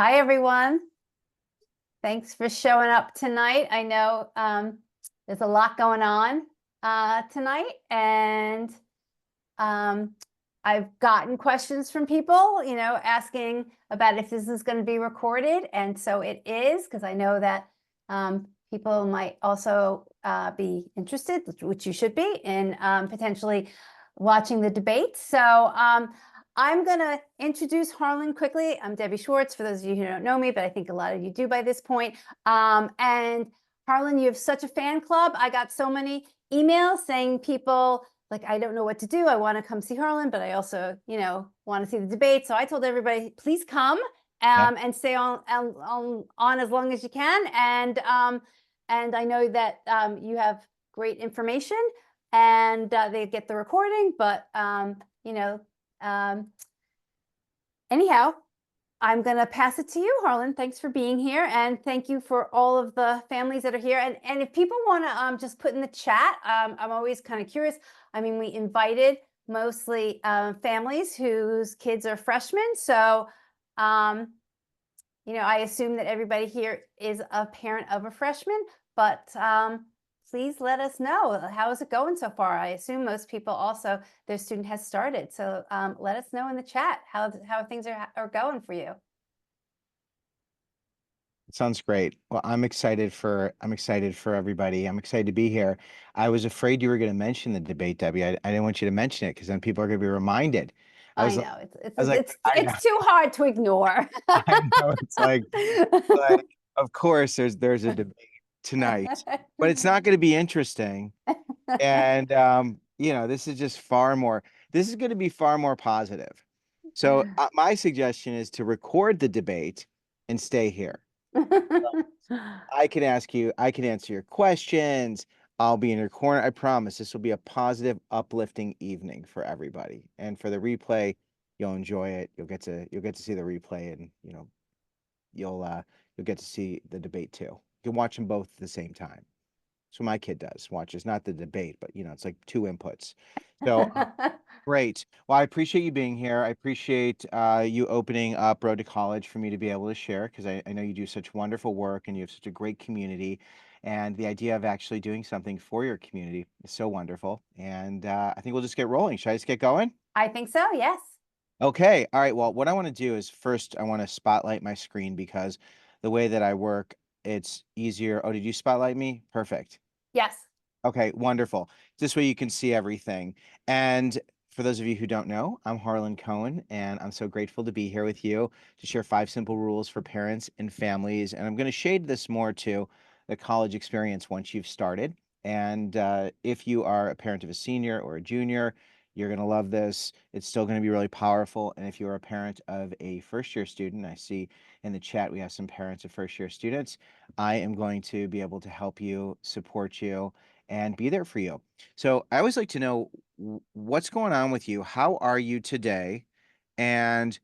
Hi, everyone. Thanks for showing up tonight. I know there's a lot going on tonight, and I've gotten questions from people, asking about if this is going to be recorded. And so it is, because I know that people might also be interested, which you should be, in potentially watching the debate. So I'm going to introduce Harlan quickly. I'm Debbie Schwartz, for those of you who don't know me, but I think a lot of you do by this point. And Harlan, you have such a fan club. I got so many emails saying people, like, I don't know what to do. I want to come see Harlan, but I also, want to see the debate. So I told everybody, please come and stay on as long as you can. And I know that you have great information, and they get the recording, but anyhow, I'm going to pass it to you, Harlan. Thanks for being here. And thank you for all of the families that are here. And if people want to just put in the chat, I'm always kind of curious. I mean, we invited mostly families whose kids are freshmen. So, I assume that everybody here is a parent of a freshman, but please let us know. How is it going so far? I assume most people also, their student has started. So let us know in the chat how things are going for you. Sounds great. Well, I'm excited for everybody. I'm excited to be here. I was afraid you were going to mention the debate, Debbie. I didn't want you to mention it because then people are going to be reminded. I know I was like, I know, it's too hard to ignore. I know. It's like, of course, there's a debate tonight, but it's not going to be interesting. And this is just this is going to be far more positive. So my suggestion is to record the debate and stay here. I can answer your questions. I'll be in your corner. I promise this will be a positive, uplifting evening for everybody. And for the replay, you'll enjoy it. You'll get to see the replay, and you'll get to see the debate too. You can watch them both at the same time. So my kid watches not the debate, but it's like two inputs. So great. Well, I appreciate you being here. I appreciate you opening up Road to College for me to be able to share, because I know you do such wonderful work and you have such a great community. And the idea of actually doing something for your community is so wonderful. And I think we'll just get rolling. Should I just get going? I think so, yes. Okay. All right. Well, what I want to do is first, I want to spotlight my screen because the way that I work, it's easier. Oh, did you spotlight me? Perfect. Yes. Okay, wonderful. This way you can see everything. And for those of you who don't know, I'm Harlan Cohen, and I'm so grateful to be here with you to share 5 simple rules for parents and families. And I'm going to shade this more to the college experience once you've started. And if you are a parent of a senior or a junior, you're going to love this. It's still going to be really powerful. And if you're a parent of a first-year student, I see in the chat we have some parents of first-year students, I am going to be able to help you, support you, and be there for you. So I always like to know what's going on with you. How are you today? And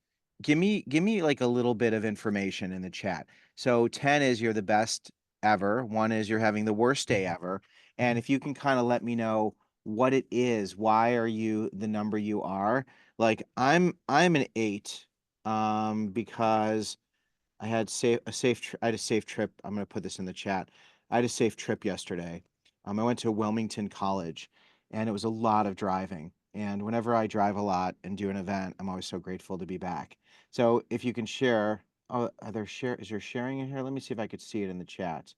give me like a little bit of information in the chat. So 10 is you're the best ever. 1 is you're having the worst day ever. And if you can kind of let me know what it is, why are you the number you are? Like I'm an 8 because I had a safe trip. I'm going to put this in the chat. I had a safe trip yesterday. I went to Wilmington College, and it was a lot of driving. And whenever I drive a lot and do an event, I'm always so grateful to be back. So if you can share, is there sharing in here? Let me see if I could see it in the chat.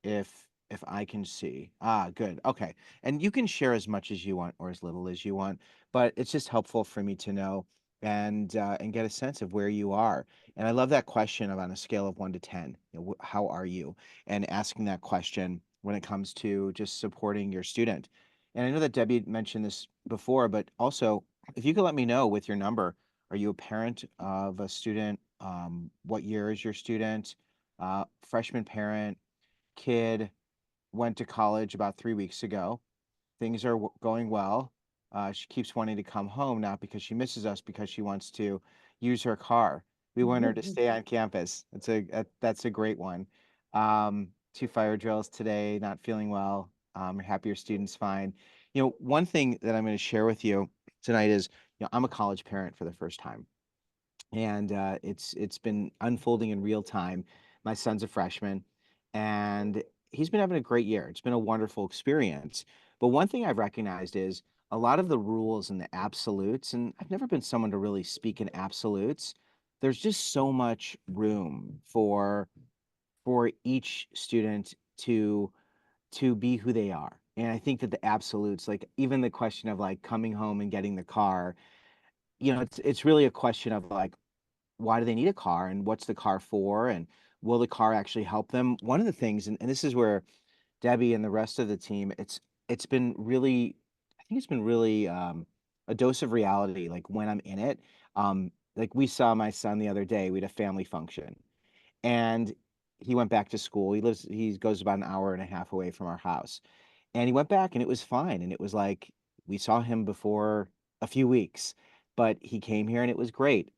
If I can see. Ah, good. Okay. And you can share as much as you want or as little as you want, but it's just helpful for me to know and get a sense of where you are. And I love that question of on a scale of 1 to 10, how are you? And asking that question when it comes to just supporting your student. And I know that Debbie mentioned this before, but also if you could let me know with your number, are you a parent of a student? What year is your student? Freshman parent, kid, went to college about 3 weeks ago. Things are going well. She keeps wanting to come home, not because she misses us, because she wants to use her car. We want her to stay on campus. That's a great one. 2 fire drills today, not feeling well. Happy your student's fine. One thing that I'm going to share with you tonight is, I'm a college parent for the first time. and it's been unfolding in real time. My son's a freshman, and he's been having a great year. It's been a wonderful experience. But one thing I've recognized is a lot of the rules and the absolutes, and I've never been someone to really speak in absolutes. There's just so much room for each student to be who they are. And I think that the absolutes, like even the question of like coming home and getting the car, it's really a question of like, why do they need a car and what's the car for? And will the car actually help them? One of the things, and this is where Debbie and the rest of the team, it's been really, I think it's been really a dose of reality, like when I'm in it. Like we saw my son the other day, we had a family function and he went back to school. He goes about an hour and a half away from our house. And he went back and it was fine. And it was like we saw him before a few weeks, but he came here and it was great.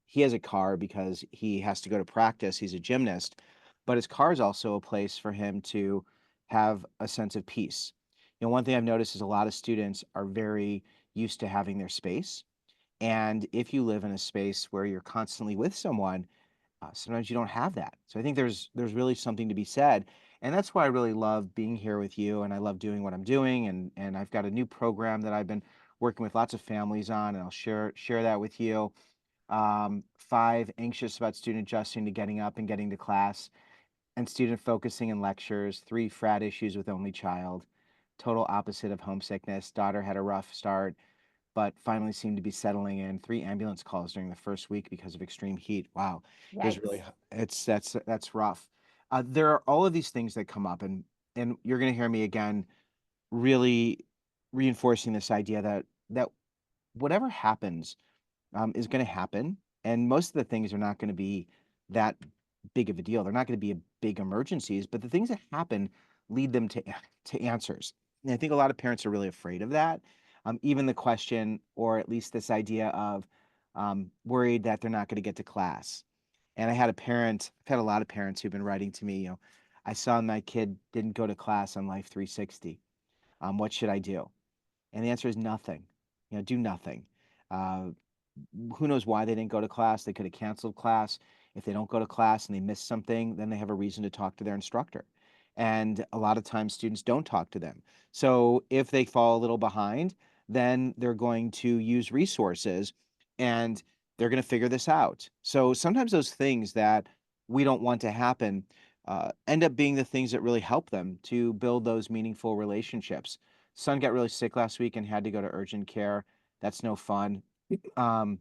He has a car because he has to go to practice. He's a gymnast, but his car is also a place for him to have a sense of peace. One thing I've noticed is a lot of students are very used to having their space. And if you live in a space where you're constantly with someone, sometimes you don't have that. So I think there's really something to be said, and that's why I really love being here with you, and I love doing what I'm doing, and I've got a new program that I've been working with lots of families on, and I'll share that with you. Five, anxious about student adjusting to getting up and getting to class, and student focusing in lectures. Three, frat issues with only child. Total opposite of homesickness. Daughter had a rough start but finally seemed to be settling in. Three ambulance calls during the first week because of extreme heat. Wow, it was really Yikes. it's that's rough. There are all of these things that come up, and you're going to hear me again, really reinforcing this idea that whatever happens is going to happen. And most of the things are not going to be that big of a deal. They're not going to be a big emergencies, but the things that happen lead them to answers. And I think a lot of parents are really afraid of that. Even the question, or at least this idea of worried that they're not going to get to class. And I've had a lot of parents who've been writing to me, I saw my kid didn't go to class on Life 360. What should I do? And the answer is nothing. Do nothing. Uh, who knows why they didn't go to class? They could have canceled class. If they don't go to class and they miss something, then they have a reason to talk to their instructor. And a lot of times students don't talk to them. So if they fall a little behind, then they're going to use resources and they're going to figure this out. So sometimes those things that we don't want to happen end up being the things that really help them to build those meaningful relationships. Son got really sick last week and had to go to urgent care. That's no fun. Um,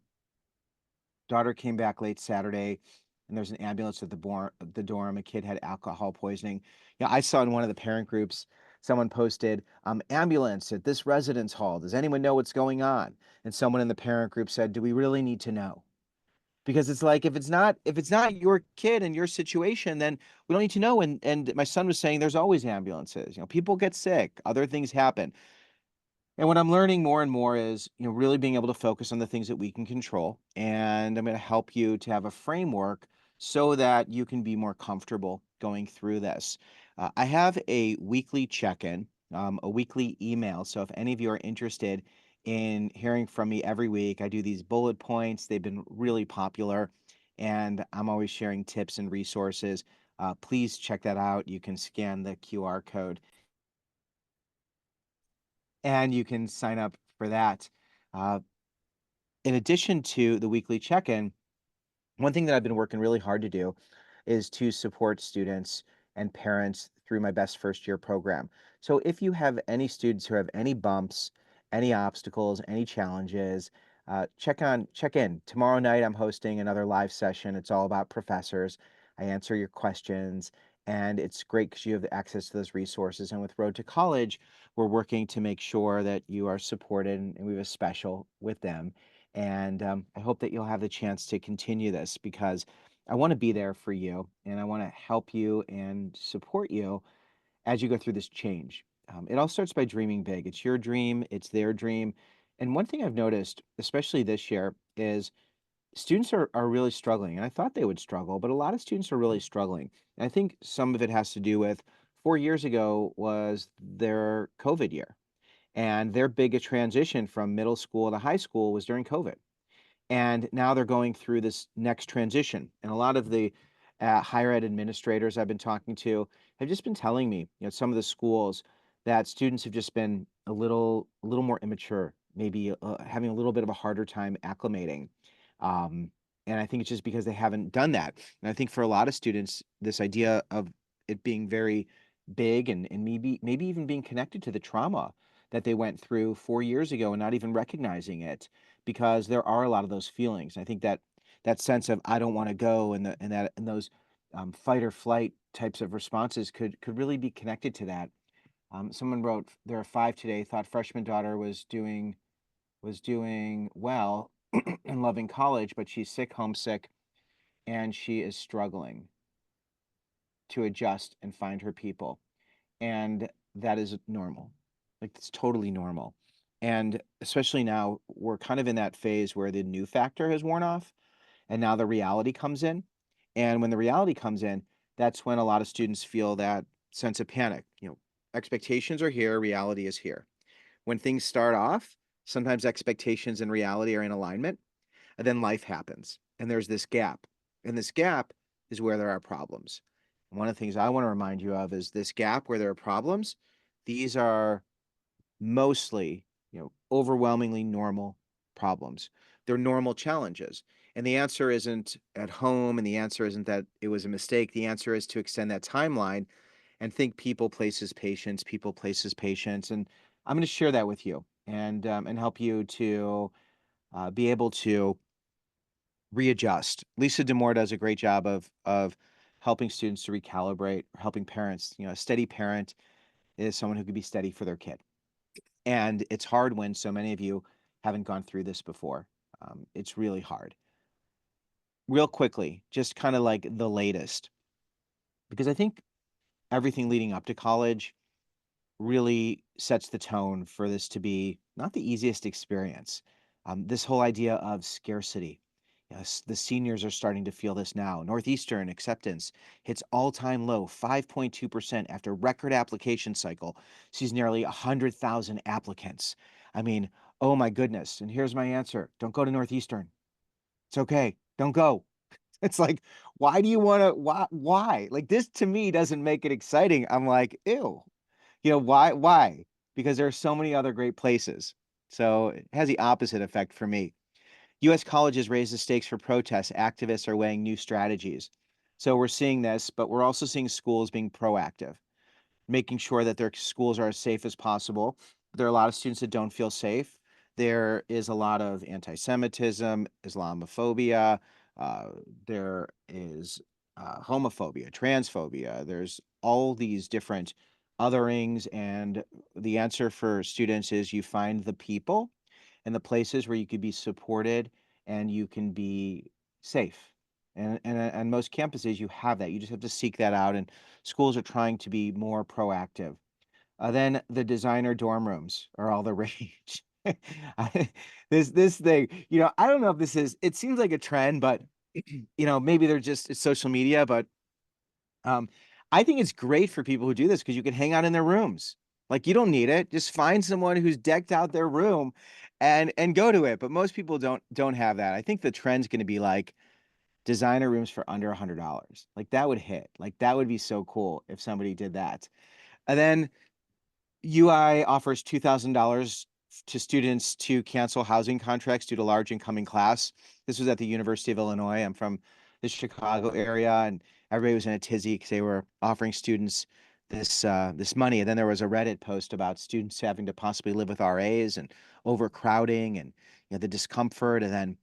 Daughter came back late Saturday, and there's an ambulance at the dorm. A kid had alcohol poisoning. Yeah, I saw in one of the parent groups someone posted, "Ambulance at this residence hall. Does anyone know what's going on?" And someone in the parent group said, "Do we really need to know?" Because it's like if it's not your kid and your situation, then we don't need to know. And my son was saying there's always ambulances. People get sick, other things happen. And what I'm learning more and more is, really being able to focus on the things that we can control. And I'm going to help you to have a framework so that you can be more comfortable going through this. I have a weekly check-in, a weekly email. So if any of you are interested in hearing from me every week, I do these bullet points. They've been really popular, and I'm always sharing tips and resources. Please check that out. You can scan the QR code and you can sign up for that. Uh, in addition to the weekly check-in, one thing that I've been working really hard to do is to support students and parents through my Best First Year program. So if you have any students who have any bumps, any obstacles, any challenges, check in. Tomorrow night, I'm hosting another live session. It's all about professors. I answer your questions, and it's great because you have access to those resources. And with Road to College, we're working to make sure that you are supported, and we have a special with them. And I hope that you'll have the chance to continue this because I want to be there for you and I want to help you and support you as you go through this change. It all starts by dreaming big. It's your dream, it's their dream. And one thing I've noticed, especially this year, is students are really struggling. And I thought they would struggle, but a lot of students are really struggling. And I think some of it has to do with 4 years ago was their COVID year. And their biggest transition from middle school to high school was during COVID. And now they're going through this next transition. And a lot of the higher ed administrators I've been talking to have just been telling me, some of the schools that students have just been a little more immature, maybe having a little bit of a harder time acclimating. Um, and I think it's just because they haven't done that. And I think for a lot of students, this idea of it being very big and maybe even being connected to the trauma that they went through 4 years ago and not even recognizing it, because there are a lot of those feelings. I think that that sense of I don't want to go and those fight or flight types of responses could really be connected to that. Someone wrote, there are five today, thought freshman daughter was doing well and loving college, but she's sick, homesick, and she is struggling to adjust and find her people. And that is normal. Like, it's totally normal. And especially now, we're kind of in that phase where the new factor has worn off and now the reality comes in. And when the reality comes in, that's when a lot of students feel that sense of panic. Expectations are here, reality is here. When things start off, sometimes expectations and reality are in alignment, and then life happens. And there's this gap. And this gap is where there are problems. And one of the things I want to remind you of is this gap where there are problems. These are mostly, overwhelmingly normal problems. They're normal challenges. And the answer isn't at home, and the answer isn't that it was a mistake. The answer is to extend that timeline and think people, places, patience. And I'm going to share that with you and help you to be able to readjust. Lisa Demore does a great job of helping students to recalibrate, helping parents. A steady parent is someone who can be steady for their kid. And it's hard when so many of you haven't gone through this before. It's really hard. Real quickly, just kind of like the latest, because I think everything leading up to college really sets the tone for this to be not the easiest experience. This whole idea of scarcity. Yes, the seniors are starting to feel this now. Northeastern acceptance hits all-time low, 5.2% after record application cycle, sees nearly 100,000 applicants. I mean, oh my goodness. And here's my answer. Don't go to Northeastern. It's okay. Don't go. It's like, why do you want to, why? Like, this to me doesn't make it exciting. I'm like, ew. Why? Because there are so many other great places. So it has the opposite effect for me. US colleges raise the stakes for protests. Activists are weighing new strategies. So we're seeing this, but we're also seeing schools being proactive, making sure that their schools are as safe as possible. There are a lot of students that don't feel safe. There is a lot of anti-Semitism, Islamophobia. Uh, there is homophobia, transphobia. There's all these different otherings, and the answer for students is you find the people and the places where you could be supported and you can be safe. And most campuses, you have that. You just have to seek that out. And schools are trying to be more proactive. Then the designer dorm rooms are all the rage. This thing, I don't know if this is, it seems like a trend, but maybe they're just, it's social media, but um, I think it's great for people who do this because you can hang out in their rooms. Like, you don't need it. Just find someone who's decked out their room and go to it. But most people don't have that. I think the trend's going to be like designer rooms for under $100. Like, that would hit. Like, that would be so cool if somebody did that. And then UI offers $2,000 to students to cancel housing contracts due to large incoming class. This was at the University of Illinois. I'm from the Chicago area, and everybody was in a tizzy because they were offering students this money. And then there was a Reddit post about students having to possibly live with RAs and overcrowding and the discomfort. And then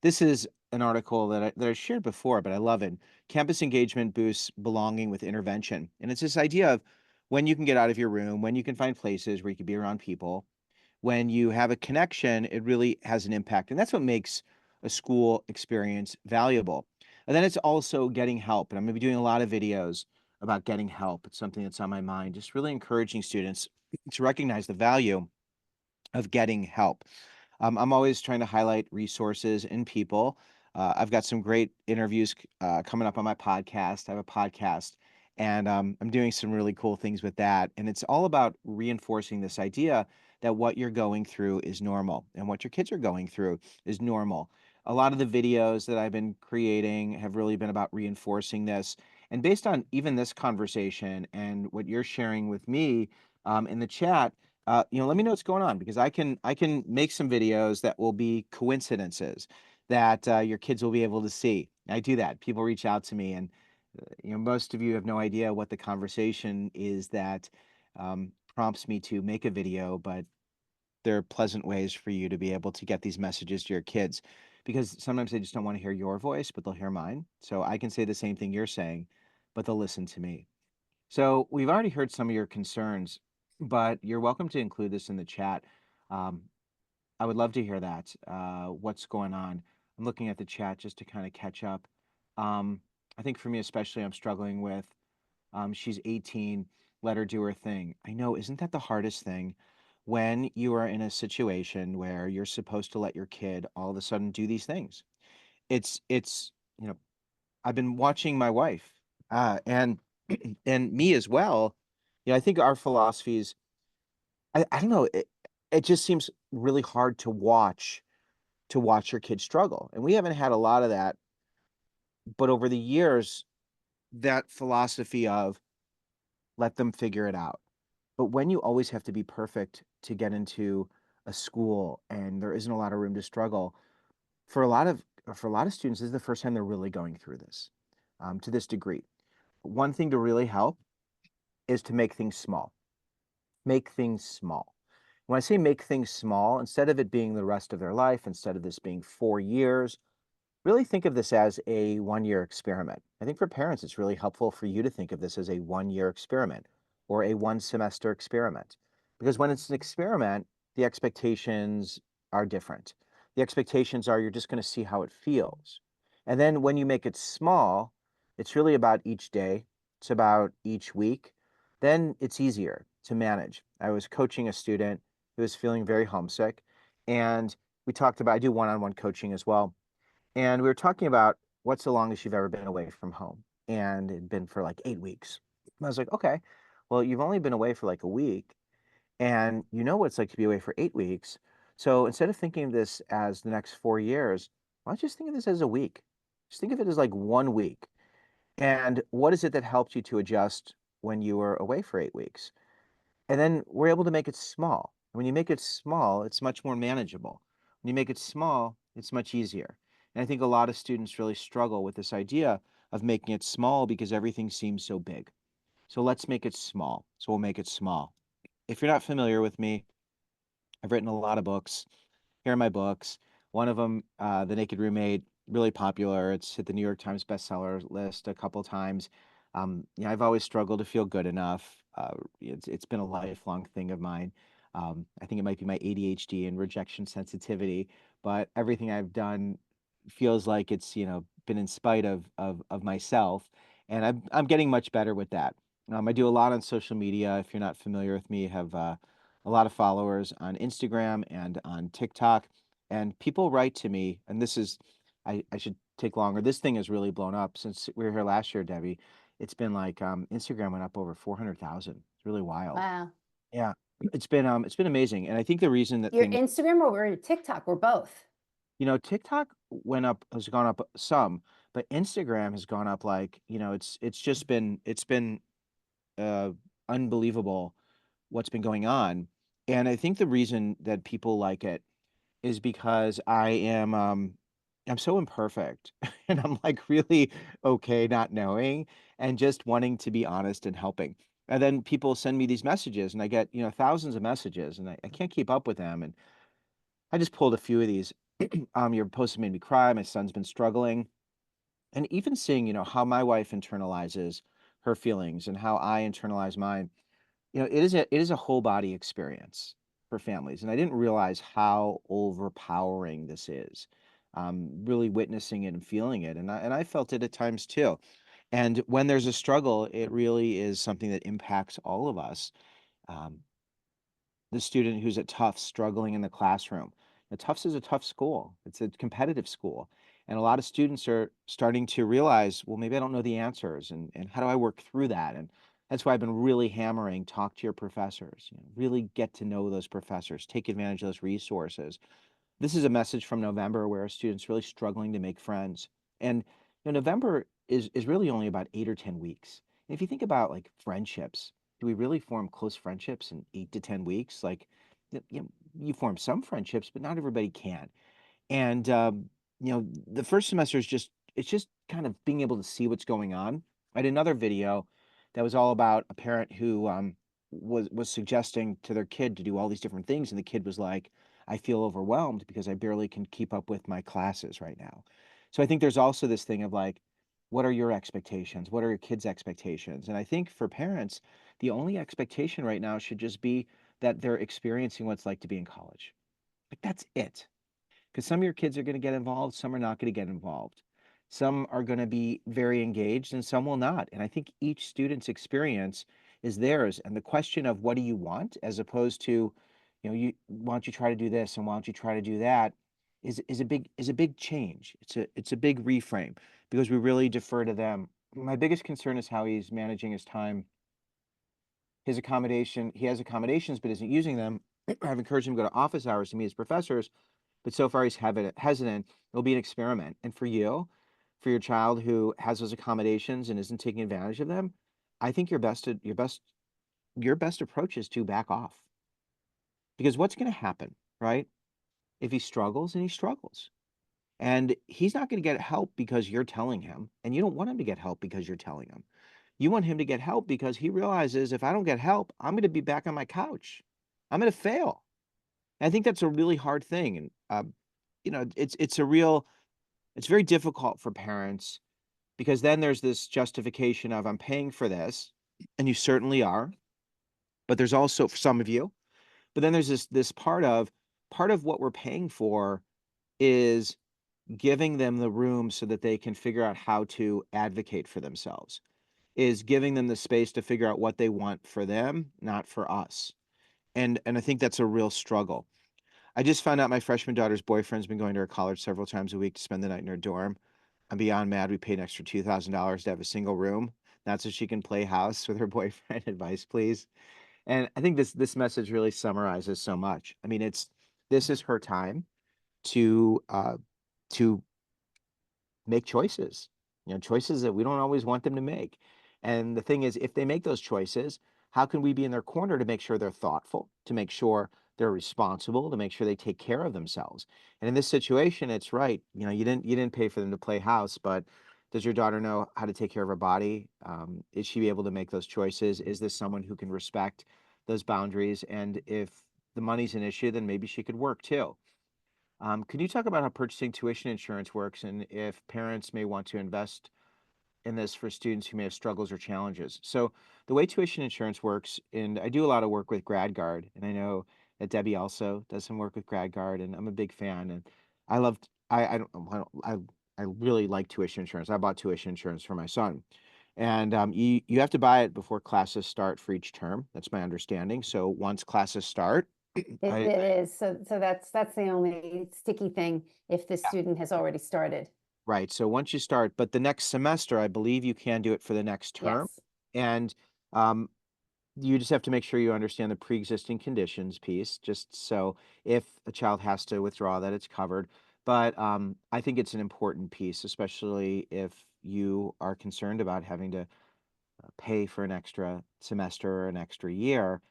this is an article that I shared before, but I love it. Campus engagement boosts belonging with intervention, and it's this idea of when you can get out of your room, when you can find places where you can be around people, when you have a connection, it really has an impact. And that's what makes a school experience valuable. And then it's also getting help. And I'm going to be doing a lot of videos about getting help. It's something that's on my mind, just really encouraging students to recognize the value of getting help. I'm always trying to highlight resources and people. I've got some great interviews coming up on my podcast. I have a podcast, and I'm doing some really cool things with that. And it's all about reinforcing this idea that what you're going through is normal and what your kids are going through is normal. A lot of the videos that I've been creating have really been about reinforcing this. And based on even this conversation and what you're sharing with me in the chat, let me know what's going on because I can make some videos that will be coincidences that your kids will be able to see. I do that. People reach out to me, and most of you have no idea what the conversation is that prompts me to make a video, but there are pleasant ways for you to be able to get these messages to your kids because sometimes they just don't want to hear your voice, but they'll hear mine. So I can say the same thing you're saying, but they'll listen to me. So we've already heard some of your concerns, but you're welcome to include this in the chat. Um, I would love to hear that. What's going on? I'm looking at the chat just to kind of catch up. Um, I think for me, especially, I'm struggling with she's 18, let her do her thing. I know, isn't that the hardest thing? When you are in a situation where you're supposed to let your kid all of a sudden do these things. It's, you know, I've been watching my wife, and and me as well. I think our philosophies, I don't know, it just seems really hard to watch your kids struggle. And we haven't had a lot of that, but over the years, that philosophy of let them figure it out. But when you always have to be perfect to get into a school and there isn't a lot of room to struggle, for a lot of students, this is the first time they're really going through this to this degree. One thing to really help is to make things small. Make things small. When I say make things small, instead of it being the rest of their life, instead of this being 4 years, really think of this as a 1 year experiment. I think for parents, it's really helpful for you to think of this as a 1 year experiment or a 1 semester experiment. Because when it's an experiment, the expectations are different. The expectations are you're just going to see how it feels. And then when you make it small, it's really about each day, it's about each week. Then it's easier to manage. I was coaching a student who was feeling very homesick, and we talked about, I do one on one coaching as well, and we were talking about what's the longest you've ever been away from home. And it'd been for like 8 weeks. I was like, okay, well, you've only been away for like a week and you know what it's like to be away for 8 weeks. So instead of thinking of this as the next 4 years, why don't you just think of this as a week? Just think of it as like 1 week. And what is it that helped you to adjust when you were away for 8 weeks? And then we're able to make it small. When you make it small, it's much more manageable. When you make it small, it's much easier. And I think a lot of students really struggle with this idea of making it small because everything seems so big. So let's make it small. So we'll make it small. If you're not familiar with me, I've written a lot of books. Here are my books. One of them, The Naked Roommate, really popular. It's hit the New York Times bestseller list a couple times. I've always struggled to feel good enough. It's been a lifelong thing of mine. I think it might be my ADHD and rejection sensitivity, but everything I've done feels like it's been in spite of myself, and I'm getting much better with that. I do a lot on social media. If you're not familiar with me, I have a lot of followers on Instagram and on TikTok. And people write to me, and this is, I should take longer. This thing has really blown up since we were here last year, Debbie. It's been like Instagram went up over 400,000. It's really wild. Wow. Yeah, it's been amazing. And I think the reason that Your things, Instagram or your TikTok or both? TikTok has gone up some, but Instagram has gone up like, it's just been uh unbelievable what's been going on. And I think the reason that people like it is because I'm so imperfect and I'm like really okay not knowing and just wanting to be honest and helping. And then people send me these messages and I get, thousands of messages and I can't keep up with them. And I just pulled a few of these. Your post made me cry. My son's been struggling. And even seeing, how my wife internalizes her feelings and how I internalize mine, it is a whole body experience for families, and I didn't realize how overpowering this is. Really witnessing it and feeling it, and I felt it at times too. And when there's a struggle, it really is something that impacts all of us. Um, the student who's at Tufts struggling in the classroom. Now, Tufts is a tough school. It's a competitive school. And a lot of students are starting to realize, well, maybe I don't know the answers and how do I work through that? And that's why I've been really hammering, talk to your professors, really get to know those professors, take advantage of those resources. This is a message from November where a student's really struggling to make friends. And November is really only about 8 or 10 weeks. And if you think about like friendships, do we really form close friendships in 8 to 10 weeks? Like, you form some friendships, but not everybody can. And the first semester is just it's just kind of being able to see what's going on. I had another video that was all about a parent who was suggesting to their kid to do all these different things, and the kid was like, "I feel overwhelmed because I barely can keep up with my classes right now." So I think there's also this thing of like, what are your expectations? What are your kids' expectations? And I think for parents, the only expectation right now should just be that they're experiencing what it's like to be in college. Like that's it, because some of your kids are going to get involved, some are not going to get involved. Some are going to be very engaged and some will not. And I think each student's experience is theirs. And the question of what do you want, as opposed to, you why don't you try to do this and why don't you try to do that, is a big change. It's a big reframe because we really defer to them. My biggest concern is how he's managing his time. He has accommodations but isn't using them. I've encouraged him to go to office hours to meet his professors, but so far he's hesitant. It'll be an experiment. And for you, for your child who has those accommodations and isn't taking advantage of them, I think your best approach is to back off. Because what's going to happen, right? If he struggles and he struggles, and he's not going to get help because you're telling him, and you don't want him to get help because you're telling him. You want him to get help because he realizes if I don't get help, I'm going to be back on my couch. I'm going to fail. And I think that's a really hard thing. And it's very difficult for parents because then there's this justification of I'm paying for this, and you certainly are, but there's also for some of you, but then there's this part of what we're paying for is giving them the room so that they can figure out how to advocate for themselves, is giving them the space to figure out what they want for them, not for us. And I think that's a real struggle. I just found out my freshman daughter's boyfriend's been going to her college several times a week to spend the night in her dorm. I'm beyond mad. We paid an extra $2,000 to have a single room. Not so she can play house with her boyfriend. Advice, please. And I think this message really summarizes so much. I mean, this is her time to make choices, choices that we don't always want them to make. And the thing is, if they make those choices, how can we be in their corner to make sure they're thoughtful, to make sure they're responsible, to make sure they take care of themselves? And in this situation, it's right. You didn't pay for them to play house, but does your daughter know how to take care of her body? Is she able to make those choices? Is this someone who can respect those boundaries? And if the money's an issue, then maybe she could work too. Could you talk about how purchasing tuition insurance works and if parents may want to invest in this for students who may have struggles or challenges? So, the way tuition insurance works, and I do a lot of work with GradGuard, and I know that Debbie also does some work with GradGuard, and I'm a big fan. And I loved, I really like tuition insurance. I bought tuition insurance for my son, and you have to buy it before classes start for each term. That's my understanding. So once classes start, It I is. So that's the only sticky thing if the student has already started. Right, so once you start, but the next semester, I believe you can do it for the next term, Yes. and, um, you just have to make sure you understand the pre-existing conditions piece, just so if a child has to withdraw, that it's covered. But, I think it's an important piece, especially if you are concerned about having to pay for an extra semester or an extra year.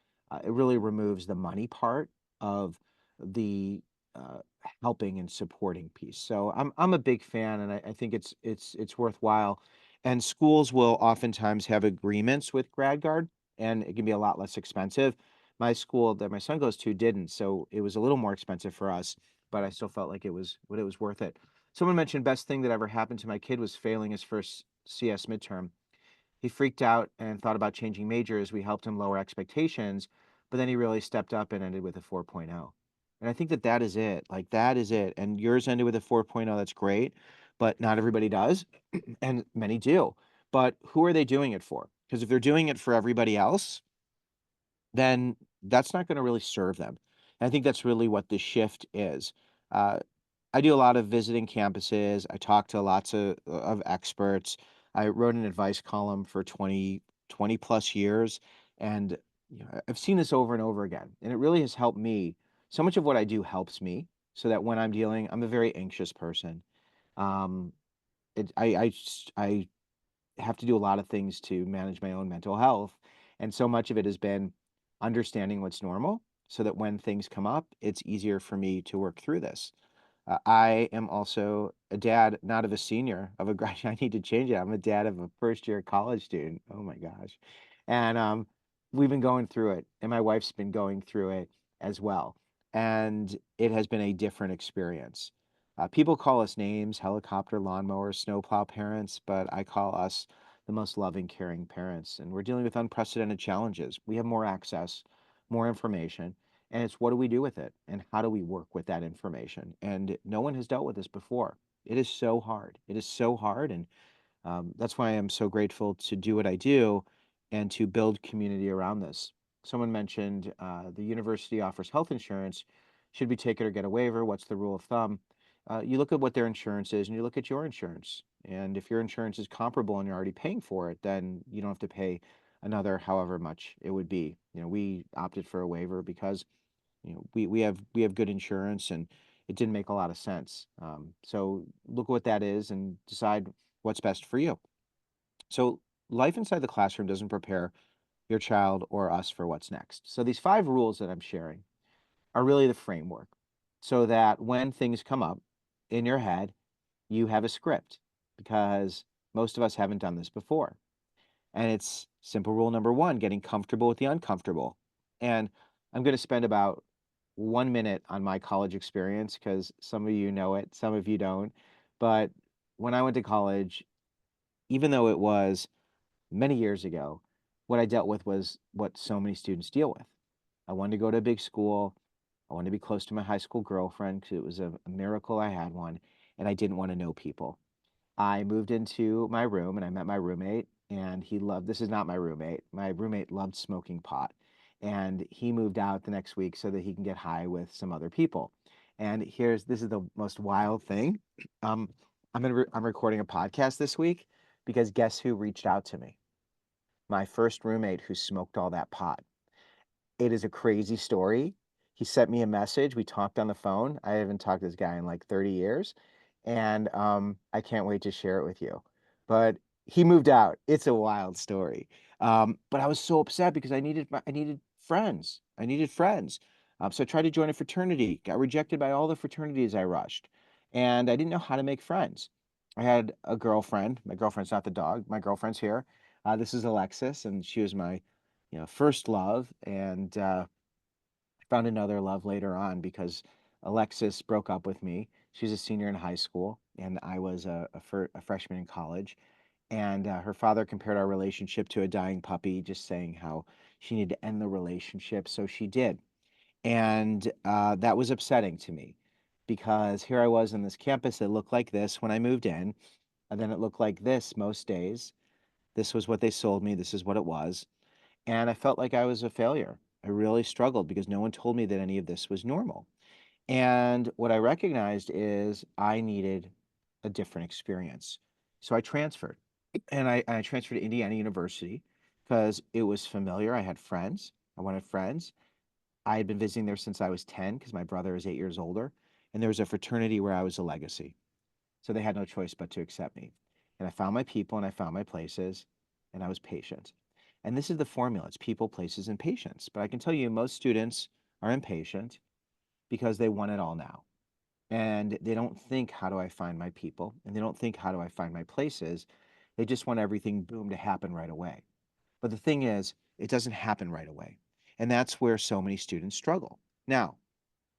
It really removes the money part of the uh, helping and supporting piece. So I'm a big fan, and I think it's worthwhile. And schools will oftentimes have agreements with GradGuard, and it can be a lot less expensive. My school that my son goes to didn't, so it was a little more expensive for us, but I still felt like it was worth it. Someone mentioned best thing that ever happened to my kid was failing his first CS midterm. He freaked out and thought about changing majors. We helped him lower expectations, but then he really stepped up and ended with a 4.0. And I think that is it. Like that is it. And yours ended with a 4.0. That's great, but not everybody does, and many do. But who are they doing it for? Because if they're doing it for everybody else, then that's not going to really serve them. And I think that's really what the shift is. Uh, I do a lot of visiting campuses. I talk to lots of experts. I wrote an advice column for 20 plus years. And I've seen this over and over again. And it really has helped me. So much of what I do helps me. so that when I'm a very anxious person. Um, I have to do a lot of things to manage my own mental health. And so much of it has been understanding what's normal so that when things come up, it's easier for me to work through this. I am also a dad, not of a senior, of a graduate. I need to change it. I'm a dad of a first year college student. Oh my gosh. And we've been going through it, and my wife's been going through it as well. And it has been a different experience. People call us names, helicopter, lawnmower, snowplow parents, but I call us the most loving, caring parents. And we're dealing with unprecedented challenges. We have more access, more information, and it's what do we do with it? And how do we work with that information? And no one has dealt with this before. It is so hard. It is so hard. And that's why I'm so grateful to do what I do and to build community around this. Someone mentioned the university offers health insurance. Should we take it or get a waiver? What's the rule of thumb? You look at what their insurance is and you look at your insurance. And if your insurance is comparable and you're already paying for it, then you don't have to pay another however much it would be. We opted for a waiver because we have good insurance and it didn't make a lot of sense. So look what that is and decide what's best for you. So life inside the classroom doesn't prepare your child or us for what's next. So these 5 rules that I'm sharing are really the framework so that when things come up in your head, you have a script because most of us haven't done this before. And it's simple rule number one, getting comfortable with the uncomfortable. And I'm going to spend about 1 minute on my college experience because some of you know it, some of you don't. But when I went to college, even though it was many years ago, what I dealt with was what so many students deal with. I wanted to go to a big school. I wanted to be close to my high school girlfriend because it was a miracle I had one. And I didn't want to know people. I moved into my room and I met my roommate, and he loved, this is not my roommate. My roommate loved smoking pot. And he moved out the next week so that he can get high with some other people. And this is the most wild thing. Um, I'm recording a podcast this week because guess who reached out to me? My first roommate who smoked all that pot. It is a crazy story. He sent me a message. We talked on the phone. I haven't talked to this guy in like 30 years, and I can't wait to share it with you. But he moved out. It's a wild story. But I was so upset because I needed friends. I needed friends. So I tried to join a fraternity. Got rejected by all the fraternities I rushed, and I didn't know how to make friends. I had a girlfriend. My girlfriend's not the dog. My girlfriend's here. This is Alexis, and she was my first love, and found another love later on because Alexis broke up with me. She was a senior in high school, and I was a freshman in college. And her father compared our relationship to a dying puppy, just saying how she needed to end the relationship. So she did. And that was upsetting to me because here I was on this campus that looked like this when I moved in, and then it looked like this most days. This was what they sold me. This is what it was. And I felt like I was a failure. I really struggled because no one told me that any of this was normal. And what I recognized is I needed a different experience. So I transferred. And I transferred to Indiana University because it was familiar. I had friends. I wanted friends. I had been visiting there since I was 10 because my brother is 8 years older. And there was a fraternity where I was a legacy. So they had no choice but to accept me. And I found my people and I found my places and I was patient. And this is the formula. It's people, places, and patience. But I can tell you most students are impatient because they want it all now. And they don't think, how do I find my people? And they don't think, how do I find my places? They just want everything, boom, to happen right away. But the thing is, it doesn't happen right away. And that's where so many students struggle. Now,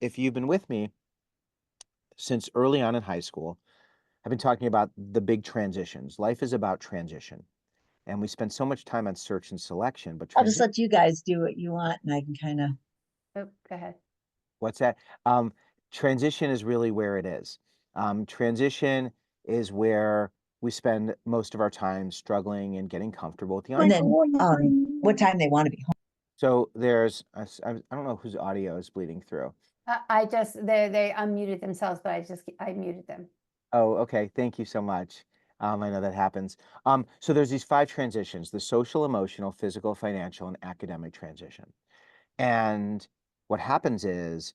if you've been with me since early on in high school, I've been talking about the big transitions. Life is about transition. And we spend so much time on search and selection, but I'll just transition, let you guys do what you want and I can kind of. Oh, go ahead. what's that? Um, Transition is really where it is. Transition is where we spend most of our time struggling and getting comfortable with the And then uncomfortable. what time they want to be home. So I don't know whose audio is bleeding through. I just, they unmuted themselves, but I muted them. Oh, okay. Thank you so much. I know that happens. So there's these 5 transitions: the social, emotional, physical, financial, and academic transition. And what happens is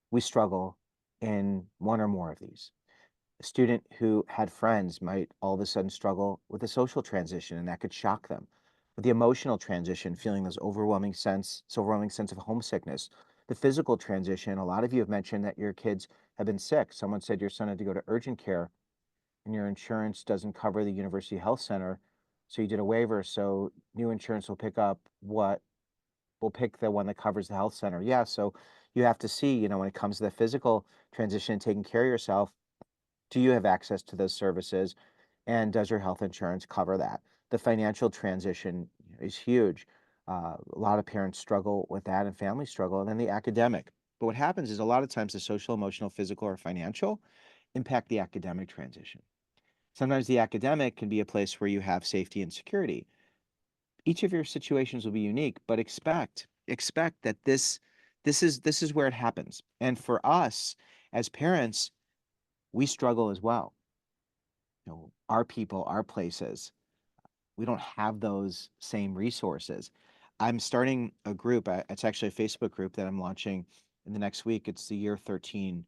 we struggle in one or more of these. A student who had friends might all of a sudden struggle with a social transition, and that could shock them. With the emotional transition, feeling this overwhelming sense of homesickness. The physical transition, a lot of you have mentioned that your kids have been sick. Someone said your son had to go to urgent care and your insurance doesn't cover the University Health Center. So you did a waiver. So new insurance will pick up what will pick the one that covers the health center. Yeah. So you have to see, when it comes to the physical transition, taking care of yourself, do you have access to those services? And does your health insurance cover that? The financial transition is huge. A lot of parents struggle with that and families struggle, and then the academic. But what happens is a lot of times the social, emotional, physical, or financial impact the academic transition. Sometimes the academic can be a place where you have safety and security. Each of your situations will be unique, but expect that this is where it happens. And for us as parents, we struggle as well. Our people, our places, we don't have those same resources. I'm starting a group. It's actually a Facebook group that I'm launching in the next week. It's the Year 13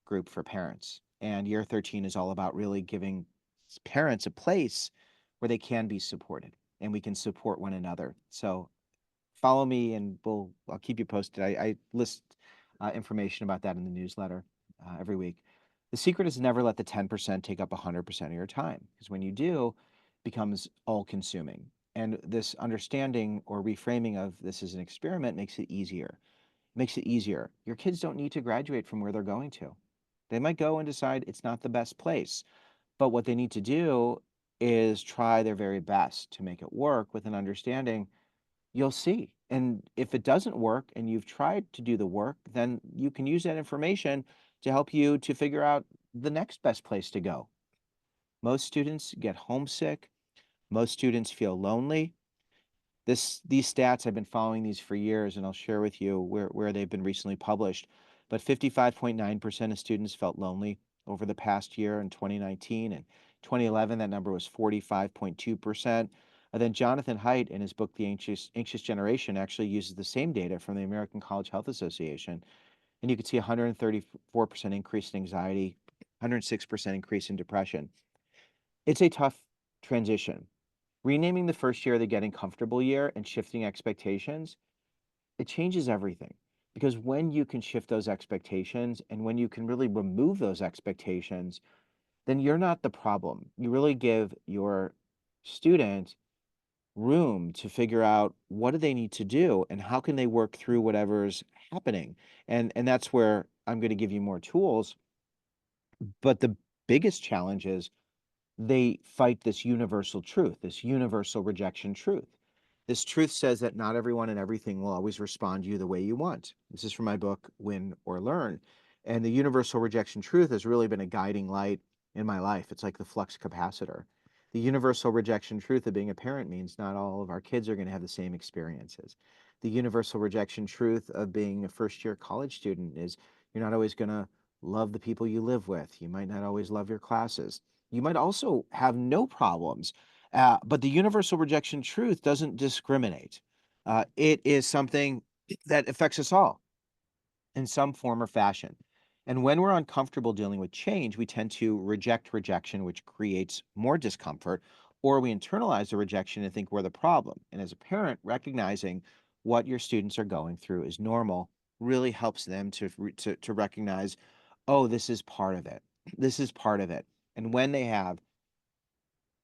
group for parents. And Year 13 is all about really giving parents a place where they can be supported and we can support one another. So follow me and I'll keep you posted. I list information about that in the newsletter every week. The secret is never let the 10% take up 100% of your time, because when you do, it becomes all consuming. And this understanding or reframing of this as an experiment makes it easier. Makes it easier. Your kids don't need to graduate from where they're going to. They might go and decide it's not the best place, but what they need to do is try their very best to make it work with an understanding. You'll see. And if it doesn't work and you've tried to do the work, then you can use that information to help you to figure out the next best place to go. Most students get homesick. Most students feel lonely. These stats, I've been following these for years, and I'll share with you where they've been recently published. But 55.9% of students felt lonely over the past year in 2019. And 2011, that number was 45.2%. And then Jonathan Haidt, in his book, The Anxious Generation, actually uses the same data from the American College Health Association. And you can see 134% increase in anxiety, 106% increase in depression. It's a tough transition. Renaming the first year the getting comfortable year and shifting expectations, it changes everything. Because when you can shift those expectations and when you can really remove those expectations, then you're not the problem. You really give your student room to figure out what do they need to do and how can they work through whatever's happening. And that's where I'm going to give you more tools. But the biggest challenge is they fight this universal truth, this universal rejection truth. This truth says that not everyone and everything will always respond to you the way you want. This is from my book, Win or Learn. And the universal rejection truth has really been a guiding light in my life. It's like the flux capacitor. The universal rejection truth of being a parent means not all of our kids are going to have the same experiences. The universal rejection truth of being a first year college student is you're not always going to love the people you live with. You might not always love your classes. You might also have no problems. But the universal rejection truth doesn't discriminate. It is something that affects us all in some form or fashion. And when we're uncomfortable dealing with change, we tend to reject rejection, which creates more discomfort, or we internalize the rejection and think we're the problem. And as a parent, recognizing what your students are going through is normal really helps them to recognize, oh, this is part of it. This is part of it. And when they have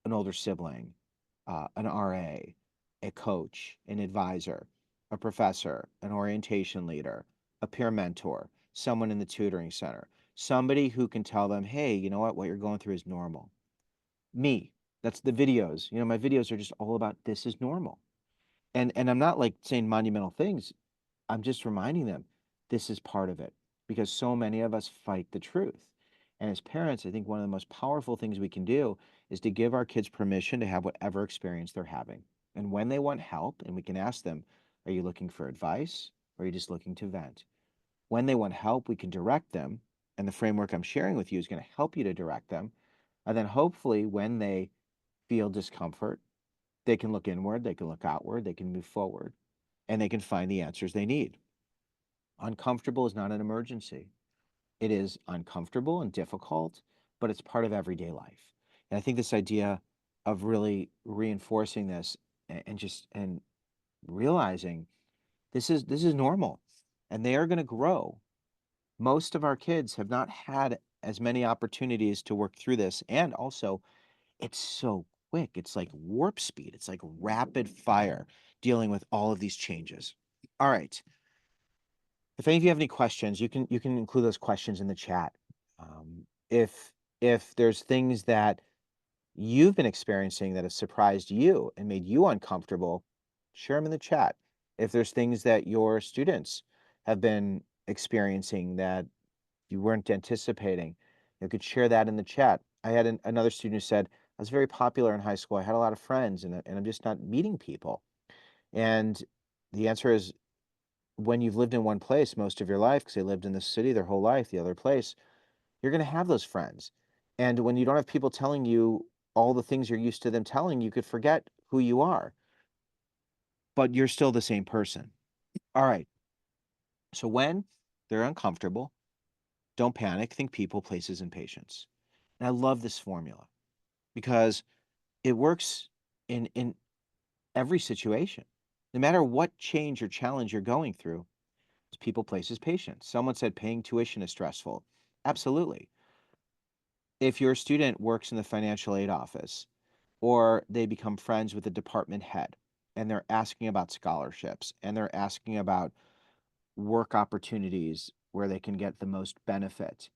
an older sibling, an RA, a coach, an advisor, a professor, an orientation leader, a peer mentor, someone in the tutoring center, somebody who can tell them, hey, you know what you're going through is normal. Me, that's the videos. My videos are just all about this is normal. And I'm not like saying monumental things. I'm just reminding them this is part of it because so many of us fight the truth. And as parents, I think one of the most powerful things we can do is to give our kids permission to have whatever experience they're having. And when they want help, and we can ask them, are you looking for advice or are you just looking to vent? When they want help, we can direct them. And the framework I'm sharing with you is going to help you to direct them. And then hopefully, when they feel discomfort, they can look inward, they can look outward, they can move forward, and they can find the answers they need. Uncomfortable is not an emergency. It is uncomfortable and difficult, but it's part of everyday life. And I think this idea of really reinforcing this and realizing this is normal and they are going to grow. Most of our kids have not had as many opportunities to work through this. And also, it's so quick. It's like warp speed. It's like rapid fire dealing with all of these changes. All right. If any of you have any questions, you can include those questions in the chat. If there's things that you've been experiencing that have surprised you and made you uncomfortable, share them in the chat. If there's things that your students have been experiencing that you weren't anticipating, you could share that in the chat. I had another student who said, I was very popular in high school. I had a lot of friends, and I'm just not meeting people. And the answer is, when you've lived in one place most of your life, because they lived in the city their whole life, the other place, you're going to have those friends. And when you don't have people telling you all the things you're used to them telling, you could forget who you are, but you're still the same person. All right. So when they're uncomfortable, don't panic. Think people, places, and patience. And I love this formula because it works in every situation. No matter what change or challenge you're going through, it's people, places, patience. Someone said paying tuition is stressful. Absolutely. If your student works in the financial aid office or they become friends with the department head and they're asking about scholarships and they're asking about work opportunities where they can get the most benefit,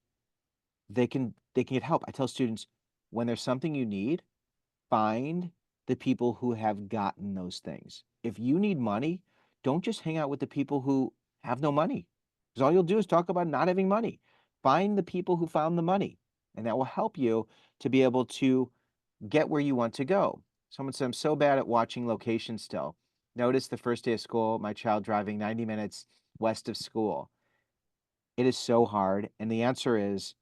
they can get help. I tell students, when there's something you need, find the people who have gotten those things. If you need money, don't just hang out with the people who have no money, because all you'll do is talk about not having money. Find the people who found the money, and that will help you to be able to get where you want to go. Someone said, I'm so bad at watching location still. Notice the first day of school, my child driving 90 minutes west of school. It is so hard. And the answer is,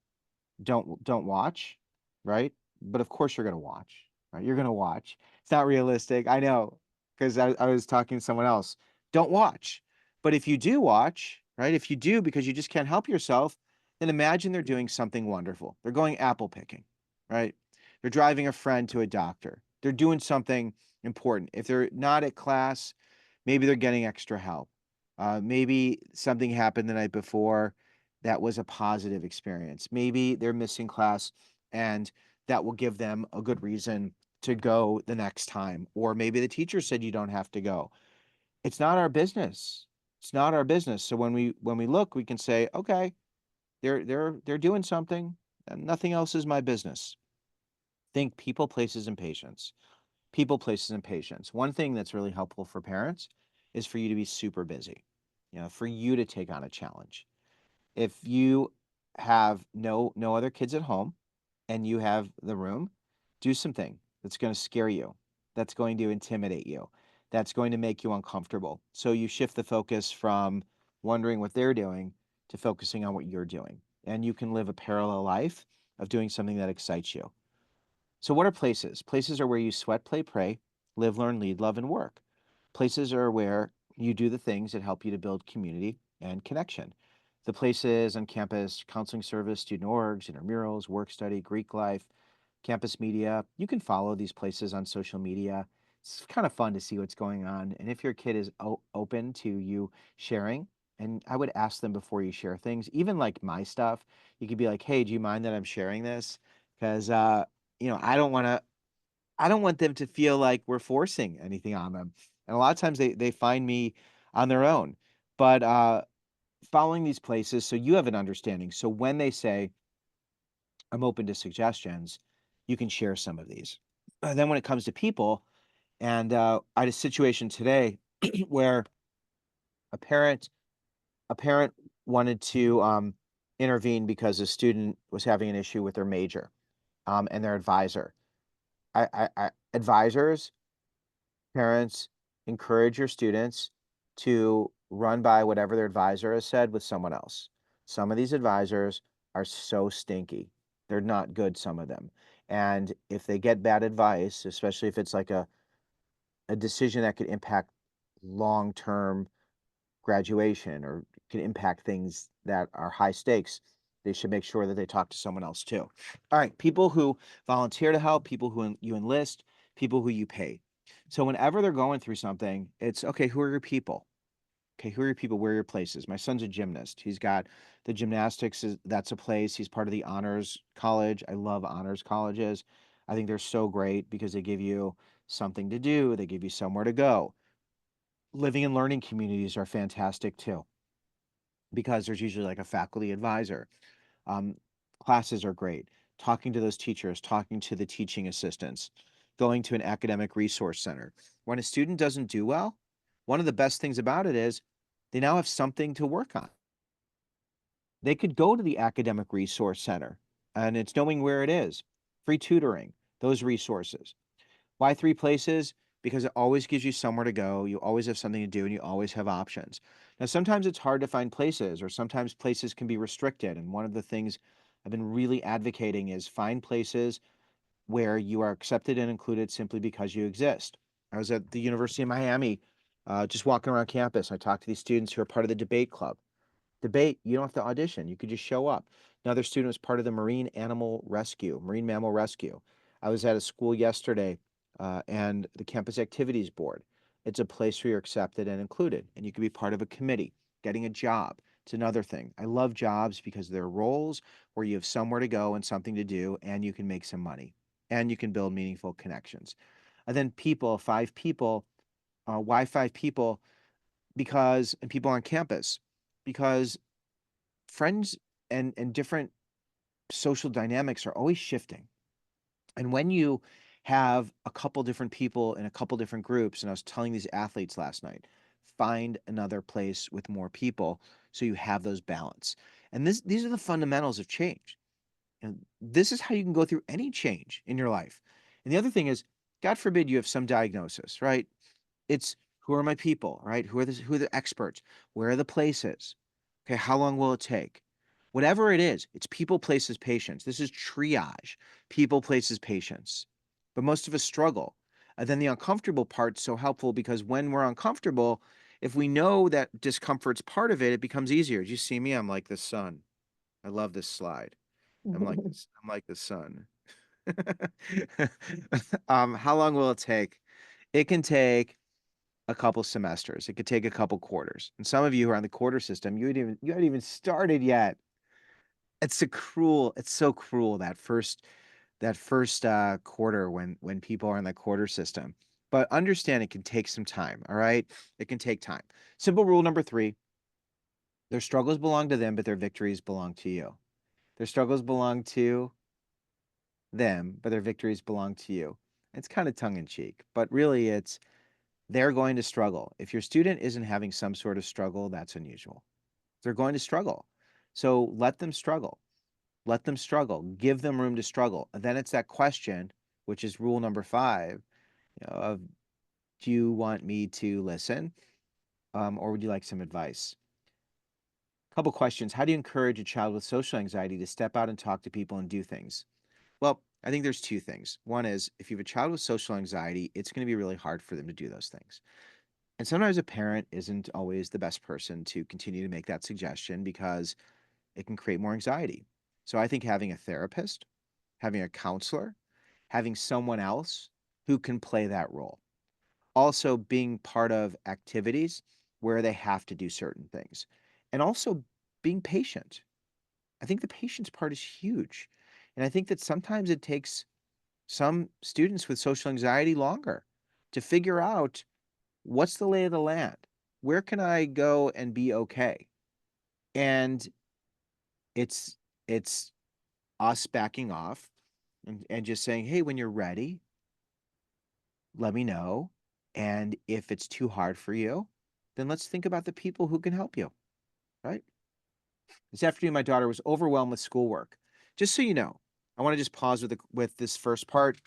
don't watch, right? But of course you're gonna watch, right? You're gonna watch. It's not realistic. I know, because I was talking to someone else. Don't watch. But if you do watch, right? If you do because you just can't help yourself, then imagine they're doing something wonderful. They're going apple picking, right? They're driving a friend to a doctor. They're doing something important. If they're not at class, maybe they're getting extra help. Maybe something happened the night before that was a positive experience. Maybe they're missing class and that will give them a good reason to go the next time. Or maybe the teacher said you don't have to go. It's not our business. It's not our business. So when we look, we can say, okay, they're doing something, and nothing else is my business. Think people, places, and patience. People, places, and patience. One thing that's really helpful for parents is for you to be super busy. For you to take on a challenge. If you have no other kids at home and you have the room, do something that's going to scare you, that's going to intimidate you, that's going to make you uncomfortable. So you shift the focus from wondering what they're doing to focusing on what you're doing. And you can live a parallel life of doing something that excites you. So what are places? Places are where you sweat, play, pray, live, learn, lead, love, and work. Places are where you do the things that help you to build community and connection. The places on campus, counseling service, student orgs, intramurals, work study, Greek life, campus media. You can follow these places on social media. It's kind of fun to see what's going on. And if your kid is open to you sharing, and I would ask them before you share things, even like my stuff, you could be like, hey, do you mind that I'm sharing this? Because I don't want them to feel like we're forcing anything on them. And a lot of times they find me on their own. But following these places, so you have an understanding. So when they say, I'm open to suggestions, you can share some of these. Then when it comes to people, and I had a situation today where a parent a parent wanted to intervene because a student was having an issue with their major, and their advisor. Advisors, parents, encourage your students to run by whatever their advisor has said with someone else. Some of these advisors are so stinky. They're not good, some of them. And if they get bad advice, especially if it's like a decision that could impact long-term graduation or can impact things that are high stakes, they should make sure that they talk to someone else too. All right, people who volunteer to help, people who you enlist, people who you pay. So whenever they're going through something, it's okay, who are your people? Okay, who are your people? Where are your places? My son's a gymnast. He's got the gymnastics, that's a place. He's part of the honors college. I love honors colleges. I think they're so great because they give you something to do, they give you somewhere to go. Living and learning communities are fantastic too because there's usually like a faculty advisor. Um, Classes are great. Talking to those teachers, talking to the teaching assistants, going to an academic resource center. When a student doesn't do well, one of the best things about it is they now have something to work on. They could go to the academic resource center, and it's knowing where it is. Free tutoring, those resources. Why three places? Because it always gives you somewhere to go. You always have something to do and you always have options. Now, sometimes it's hard to find places, or sometimes places can be restricted. And one of the things I've been really advocating is find places where you are accepted and included simply because you exist. I was at the University of Miami, just walking around campus. I talked to these students who are part of the debate club. Debate, you don't have to audition. You could just show up. Another student was part of the Marine Mammal Rescue. I was at a school yesterday and the Campus Activities Board. It's a place where you're accepted and included, and you can be part of a committee. Getting a job, it's another thing. I love jobs because they're roles where you have somewhere to go and something to do, and you can make some money, and you can build meaningful connections. And then people, 5 people. Why 5 people? And people on campus, because friends and different social dynamics are always shifting. And when you have a couple different people in a couple different groups, and I was telling these athletes last night, find another place with more people so you have those balance. And these are the fundamentals of change. And this is how you can go through any change in your life. And the other thing is, God forbid you have some diagnosis, right? It's who are my people, right? Who are the experts? Where are the places? Okay, how long will it take? Whatever it is, it's people, places, patience. This is triage. People, places, patience. But most of us struggle. And then the uncomfortable part's so helpful because when we're uncomfortable, if we know that discomfort's part of it, it becomes easier. Do you see me? I'm like the sun. I love this slide. I'm like the sun. How long will it take? It can take a couple semesters. It could take a couple quarters. And some of you who are on the quarter system, you haven't even started yet. It's so cruel that first quarter when people are in the quarter system. But understand it can take some time, all right? It can take time. Simple rule number 3, their struggles belong to them, but their victories belong to you. Their struggles belong to them, but their victories belong to you. It's kind of tongue in cheek, but really they're going to struggle. If your student isn't having some sort of struggle, that's unusual. They're going to struggle. So let them struggle. Let them struggle. Give them room to struggle. And then it's that question, which is rule number 5, of do you want me to listen, or would you like some advice? A couple questions. How do you encourage a child with social anxiety to step out and talk to people and do things? Well, I think there's 2 things. One is if you have a child with social anxiety, it's going to be really hard for them to do those things. And sometimes a parent isn't always the best person to continue to make that suggestion because it can create more anxiety. So I think having a therapist, having a counselor, having someone else who can play that role. Also being part of activities where they have to do certain things. And also being patient. I think the patience part is huge. And I think that sometimes it takes some students with social anxiety longer to figure out what's the lay of the land? Where can I go and be okay? And it's it's us backing off and just saying, hey, when you're ready, let me know. And if it's too hard for you, then let's think about the people who can help you, right? This afternoon, my daughter was overwhelmed with schoolwork. Just so you know, I want to just pause with this first part.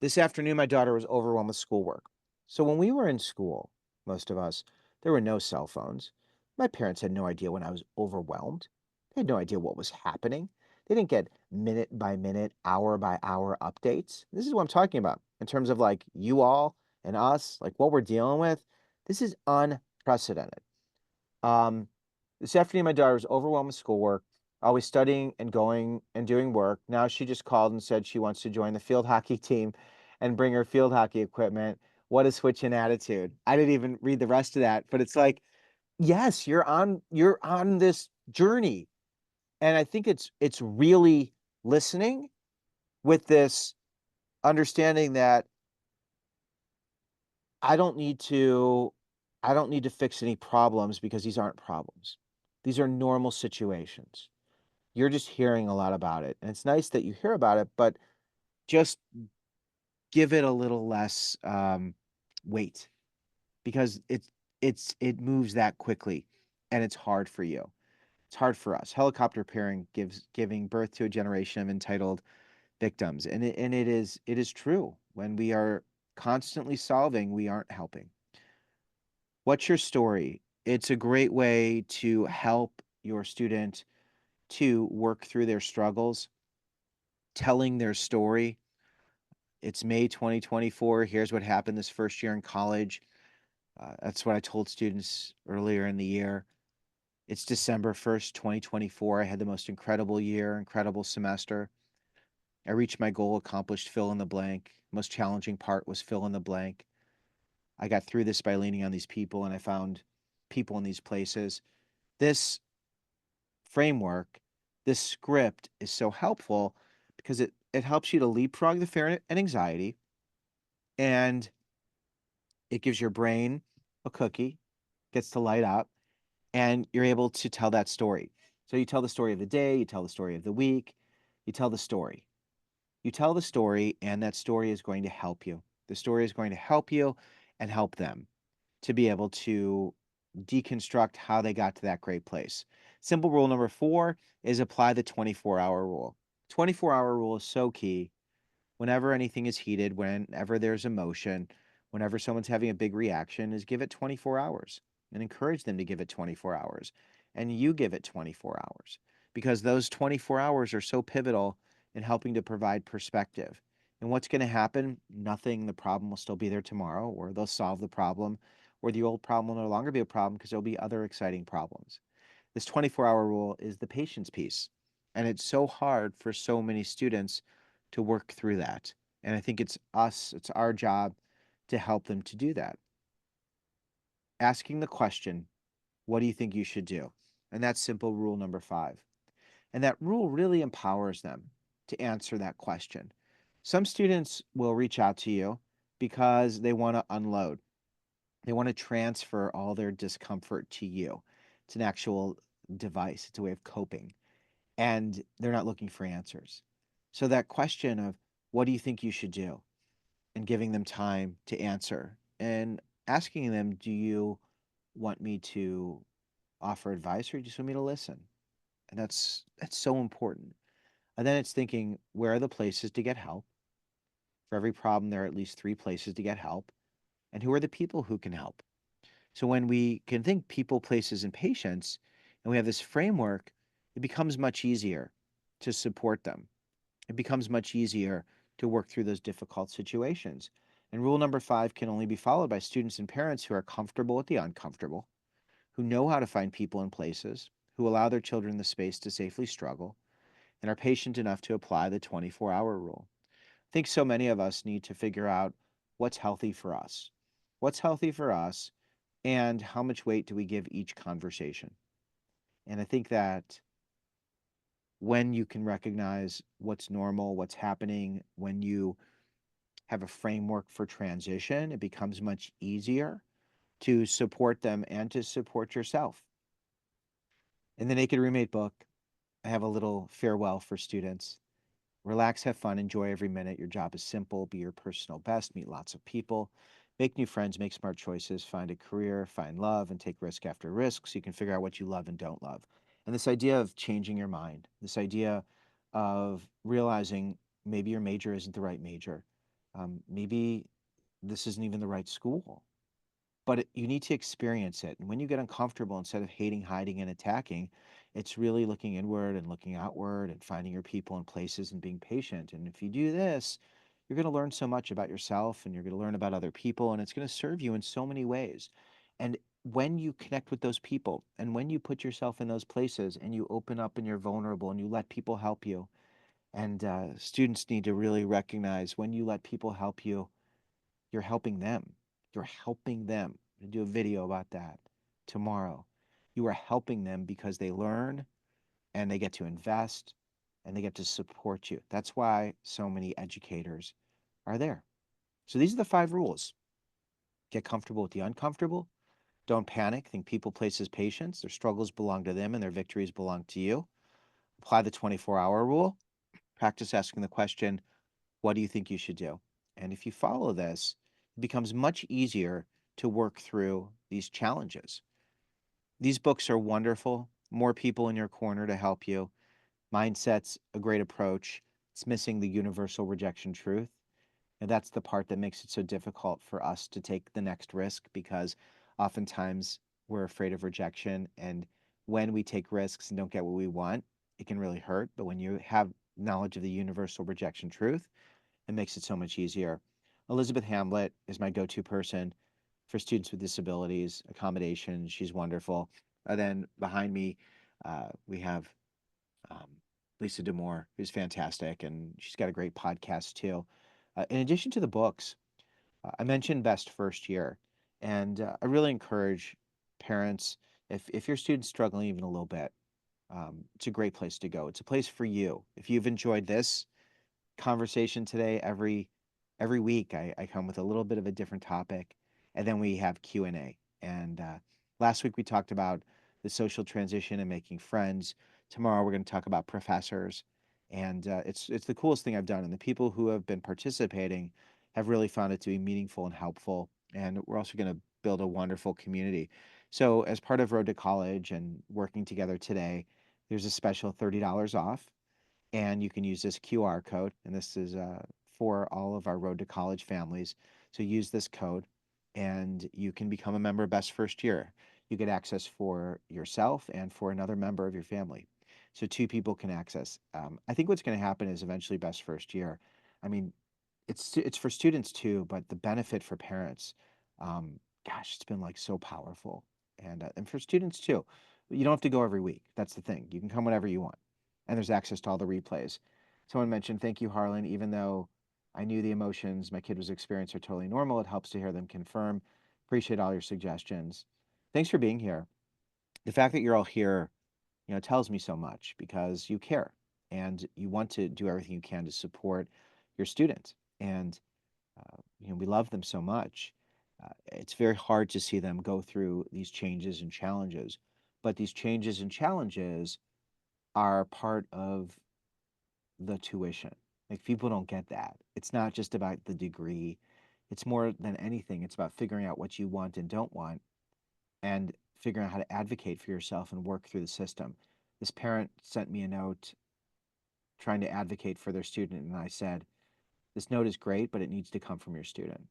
This afternoon, my daughter was overwhelmed with schoolwork. So when we were in school, most of us, there were no cell phones. My parents had no idea when I was overwhelmed. They had no idea what was happening. They didn't get minute by minute, hour by hour updates. This is what I'm talking about in terms of like you all and us, like what we're dealing with. This is unprecedented. Um, this afternoon, my daughter was overwhelmed with schoolwork. always studying and going and doing work. Now she just called and said she wants to join the field hockey team and bring her field hockey equipment. What a switch in attitude. I didn't even read the rest of that, but it's like, yes, you're on this journey. And I think it's really listening with this understanding that I don't need to I don't need to fix any problems because these aren't problems. These are normal situations. You're just hearing a lot about it. And it's nice that you hear about it, but just give it a little less weight because it moves that quickly and it's hard for you. It's hard for us. Helicopter parent giving birth to a generation of entitled victims. And it is true. When we are constantly solving, we aren't helping. What's your story? It's a great way to help your student to work through their struggles, telling their story. It's May 2024. Here's what happened this first year in college. That's what I told students earlier in the year. It's December 1st, 2024. I had the most incredible year, incredible semester. I reached my goal, accomplished fill in the blank. Most challenging part was fill in the blank. I got through this by leaning on these people, and I found people in these places. This framework, this script is so helpful because it helps you to leapfrog the fear and anxiety, and it gives your brain a cookie, gets to light up, and you're able to tell that story. So you tell the story of the day, you tell the story of the week, you tell the story. You tell the story, and that story is going to help you. The story is going to help you and help them to be able to deconstruct how they got to that great place. Simple rule number 4 is apply the 24-hour rule. 24-hour rule is so key. Whenever anything is heated, whenever there's emotion, whenever someone's having a big reaction, is give it 24 hours and encourage them to give it 24 hours. And you give it 24 hours because those 24 hours are so pivotal in helping to provide perspective. And what's going to happen? Nothing. The problem will still be there tomorrow, or they'll solve the problem, or the old problem will no longer be a problem because there'll be other exciting problems. This 24-hour rule is the patience piece. And it's so hard for so many students to work through that. And I think it's our job to help them to do that. Asking the question, what do you think you should do? And that's simple rule number 5. And that rule really empowers them to answer that question. Some students will reach out to you because they want to unload. They want to transfer all their discomfort to you. It's an actual device, it's a way of coping, and they're not looking for answers. So, that question of what do you think you should do, and giving them time to answer, and asking them, do you want me to offer advice or do you just want me to listen? And that's so important. And then it's thinking, where are the places to get help? For every problem, there are at least 3 places to get help. And who are the people who can help? So when we can think people, places, and patients, and we have this framework, it becomes much easier to support them. It becomes much easier to work through those difficult situations. And rule number 5 can only be followed by students and parents who are comfortable with the uncomfortable, who know how to find people and places, who allow their children the space to safely struggle, and are patient enough to apply the 24-hour rule. I think so many of us need to figure out what's healthy for us. What's healthy for us, and how much weight do we give each conversation? And I think that when you can recognize what's normal, what's happening, when you have a framework for transition, it becomes much easier to support them and to support yourself. In the Naked Roommate book, I have a little farewell for students. Relax, have fun, enjoy every minute. Your job is simple. Be your personal best, meet lots of people, make new friends, make smart choices, find a career, find love, and take risk after risk so you can figure out what you love and don't love. And this idea of changing your mind, this idea of realizing maybe your major isn't the right major, maybe this isn't even the right school, but you need to experience it. And when you get uncomfortable, instead of hating, hiding, and attacking, it's really looking inward and looking outward and finding your people and places and being patient. And if you do this, you're going to learn so much about yourself and you're going to learn about other people, and it's going to serve you in so many ways. And when you connect with those people and when you put yourself in those places and you open up and you're vulnerable and you let people help you, and students need to really recognize when you let people help you, you're helping them. You're helping them. I'm gonna do a video about that tomorrow. You are helping them because they learn and they get to invest and they get to support you. That's why so many educators are there. So these are the 5 rules. Get comfortable with the uncomfortable. Don't panic. Think people, places, patience. Their struggles belong to them and their victories belong to you. Apply the 24-hour rule. Practice asking the question, what do you think you should do? And if you follow this, it becomes much easier to work through these challenges. These books are wonderful. More people in your corner to help you. Mindset's a great approach. It's missing the universal rejection truth. And that's the part that makes it so difficult for us to take the next risk, because oftentimes we're afraid of rejection. And when we take risks and don't get what we want, it can really hurt. But when you have knowledge of the universal rejection truth, it makes it so much easier. Elizabeth Hamlet is my go-to person for students with disabilities, accommodation. She's wonderful. And then behind me, we have um, Lisa D'Amour, who's fantastic, and she's got a great podcast too. In addition to the books, I mentioned Best First Year, and I really encourage parents, if your student's struggling even a little bit, it's a great place to go. It's a place for you. If you've enjoyed this conversation today, every week I come with a little bit of a different topic, and then we have Q&A. And last week we talked about the social transition and making friends. Tomorrow we're going to talk about professors, and it's the coolest thing I've done. And the people who have been participating have really found it to be meaningful and helpful. And we're also going to build a wonderful community. So as part of Road to College and working together today, there's a special $30 off, and you can use this QR code. And this is for all of our Road to College families. So use this code, and you can become a member of Best First Year. You get access for yourself and for another member of your family. So 2 people can access. I think what's going to happen is eventually Best First Year. I mean, it's for students too, but the benefit for parents, gosh, it's been like so powerful, and for students too. You don't have to go every week. That's the thing. You can come whenever you want, and there's access to all the replays. Someone mentioned, thank you, Harlan. Even though I knew the emotions my kid was experiencing are totally normal, it helps to hear them confirm. Appreciate all your suggestions. Thanks for being here. The fact that you're all here, tells me so much, because you care and you want to do everything you can to support your students. And we love them so much. It's very hard to see them go through these changes and challenges, but these changes and challenges are part of the tuition. Like, people don't get that. It's not just about the degree. It's more than anything. It's about figuring out what you want and don't want, and figuring out how to advocate for yourself and work through the system. This parent sent me a note trying to advocate for their student, and I said, this note is great, but it needs to come from your student.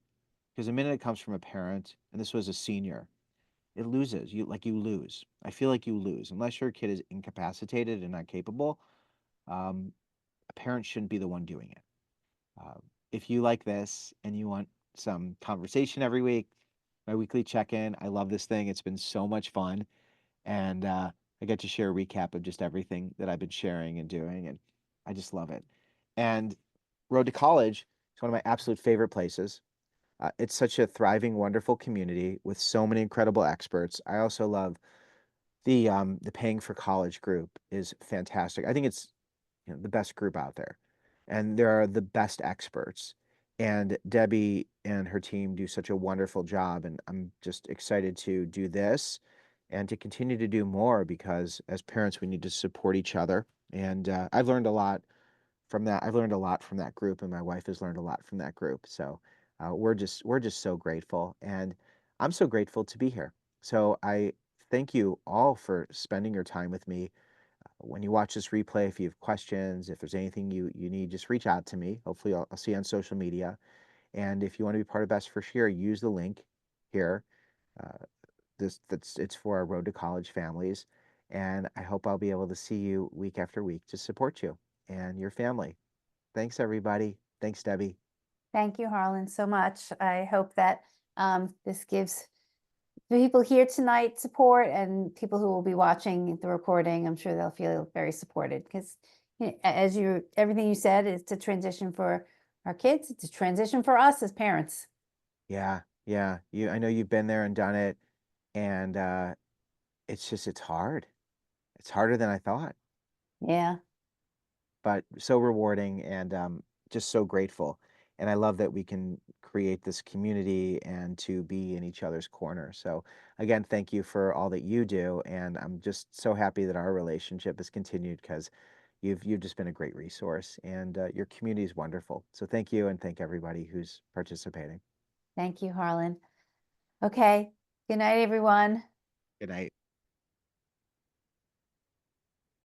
Because the minute it comes from a parent, and this was a senior, it loses. You lose. I feel like you lose. Unless your kid is incapacitated and not capable, um, a parent shouldn't be the one doing it. Uh, if you like this and you want some conversation every week, my weekly check-in, I love this thing. It's been so much fun. And I get to share a recap of just everything that I've been sharing and doing, and I just love it. And Road to College is one of my absolute favorite places. It's such a thriving, wonderful community with so many incredible experts. I also love the Paying for College group is fantastic. I think it's the best group out there, and there are the best experts. And Debbie and her team do such a wonderful job, and I'm just excited to do this and to continue to do more, because as parents, we need to support each other. And I've learned a lot from that. I've learned a lot from that group, and my wife has learned a lot from that group. So we're just so grateful, and I'm so grateful to be here. So I thank you all for spending your time with me. When you watch this replay, if you have questions, if there's anything you need, just reach out to me. Hopefully, I'll see you on social media. And if you want to be part of Best First Year, use the link here. Uh, it's for our Road to College families, and I hope I'll be able to see you week after week to support you and your family. Thanks, everybody. Thanks, Debbie. Thank you, Harlan, so much. I hope that this gives the people here tonight support, and people who will be watching the recording, I'm sure they'll feel very supported, because as everything you said, it's a transition for our kids. It's a transition for us as parents. Yeah, yeah. I know you've been there and done it, and it's hard. It's harder than I thought, Yeah. but so rewarding and just so grateful. And I love that we can create this community and to be in each other's corner. So again, thank you for all that you do, and I'm just so happy that our relationship has continued because you've just been a great resource, and your community is wonderful. So thank you, and thank everybody who's participating. Thank you, Harlan. Okay. Good night, everyone. Good night.